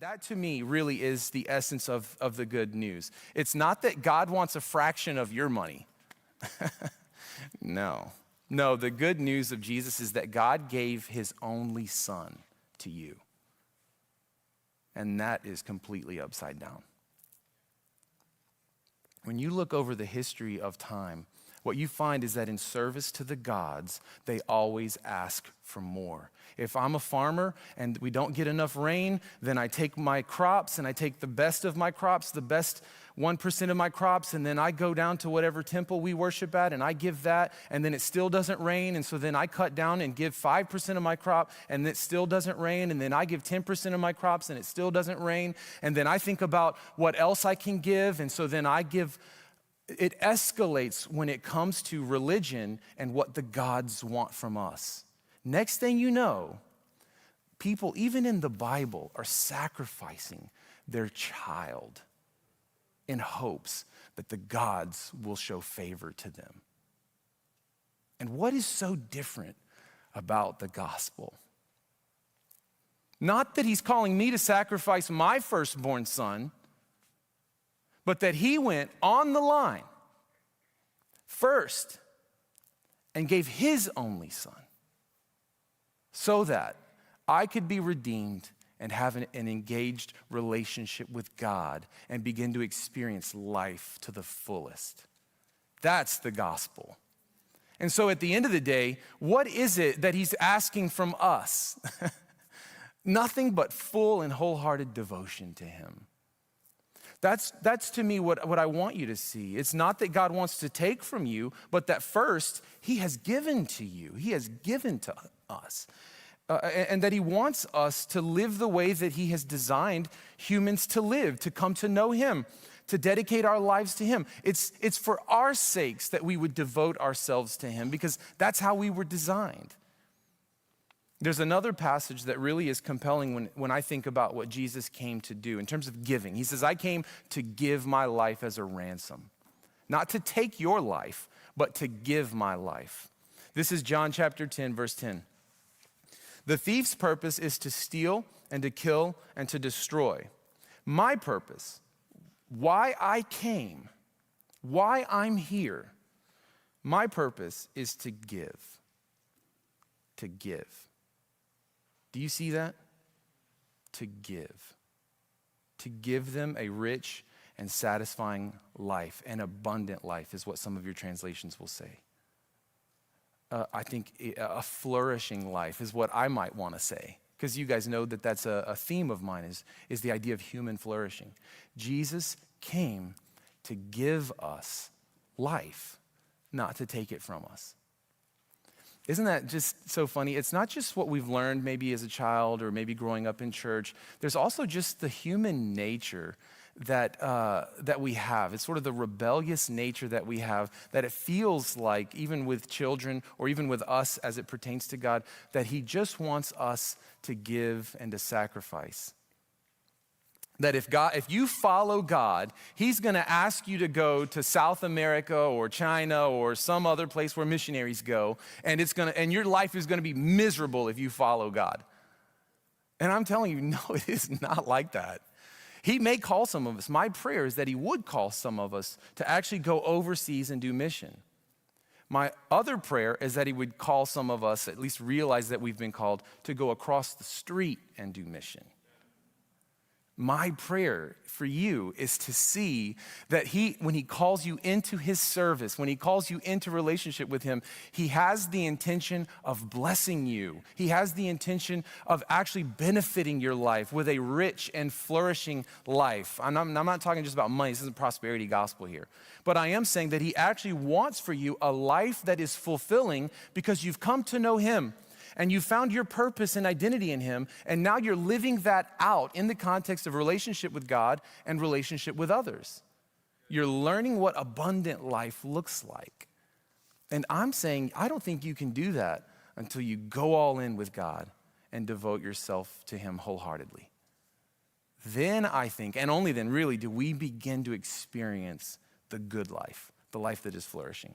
That to me really is the essence of the good news. It's not that God wants a fraction of your money. No, the good news of Jesus is that God gave his only son to you. And that is completely upside down. When you look over the history of time, what you find is that in service to the gods, they always ask for more. If I'm a farmer and we don't get enough rain, then I take my crops and I take the best of my crops, the best 1% of my crops, and then I go down to whatever temple we worship at and I give that, and then it still doesn't rain, and so then I cut down and give 5% of my crop and it still doesn't rain, and then I give 10% of my crops and it still doesn't rain, and then I think about what else I can give, and so then I give. It escalates when it comes to religion and what the gods want from us. Next thing you know, people, even in the Bible, are sacrificing their child in hopes that the gods will show favor to them. And what is so different about the gospel? Not that he's calling me to sacrifice my firstborn son, but that he went on the line first and gave his only son so that I could be redeemed and have an engaged relationship with God and begin to experience life to the fullest. That's the gospel. And so at the end of the day, what is it that he's asking from us? Nothing but full and wholehearted devotion to him. That's to me what I want you to see. It's not that God wants to take from you, but that first he has given to you. He has given to us. And that he wants us to live the way that he has designed humans to live, to come to know him, to dedicate our lives to him. It's for our sakes that we would devote ourselves to him, because that's how we were designed. There's another passage that really is compelling when I think about what Jesus came to do in terms of giving. He says, I came to give my life as a ransom. Not to take your life, but to give my life. This is John chapter 10, verse 10. The thief's purpose is to steal and to kill and to destroy. My purpose, why I came, why I'm here, my purpose is to give. To give. Do you see that? To give. To give them a rich and satisfying life, an abundant life is what some of your translations will say. I think a flourishing life is what I might want to say, because you guys know that that's a theme of mine is the idea of human flourishing. Jesus came to give us life, not to take it from us. Isn't that just so funny? It's not just what we've learned maybe as a child or maybe growing up in church. There's also just the human nature that we have. It's sort of the rebellious nature that we have, that it feels like, even with children or even with us as it pertains to God, that he just wants us to give and to sacrifice. That if you follow God, he's going to ask you to go to South America or China or some other place where missionaries go, and your life is going to be miserable if you follow God. And I'm telling you, no, it is not like that. He may call some of us. My prayer is that he would call some of us to actually go overseas and do mission. My other prayer is that he would call some of us, at least realize that we've been called, to go across the street and do mission. My prayer for you is to see that when he calls you into his service, when he calls you into relationship with him, he has the intention of blessing you. He has the intention of actually benefiting your life with a rich and flourishing life. I'm not talking just about money. This isn't prosperity gospel here. But I am saying that he actually wants for you a life that is fulfilling because you've come to know him. And you found your purpose and identity in him, and now you're living that out in the context of relationship with God and relationship with others. You're learning what abundant life looks like. And I'm saying, I don't think you can do that until you go all in with God and devote yourself to him wholeheartedly. Then I think, and only then really, do we begin to experience the good life, the life that is flourishing.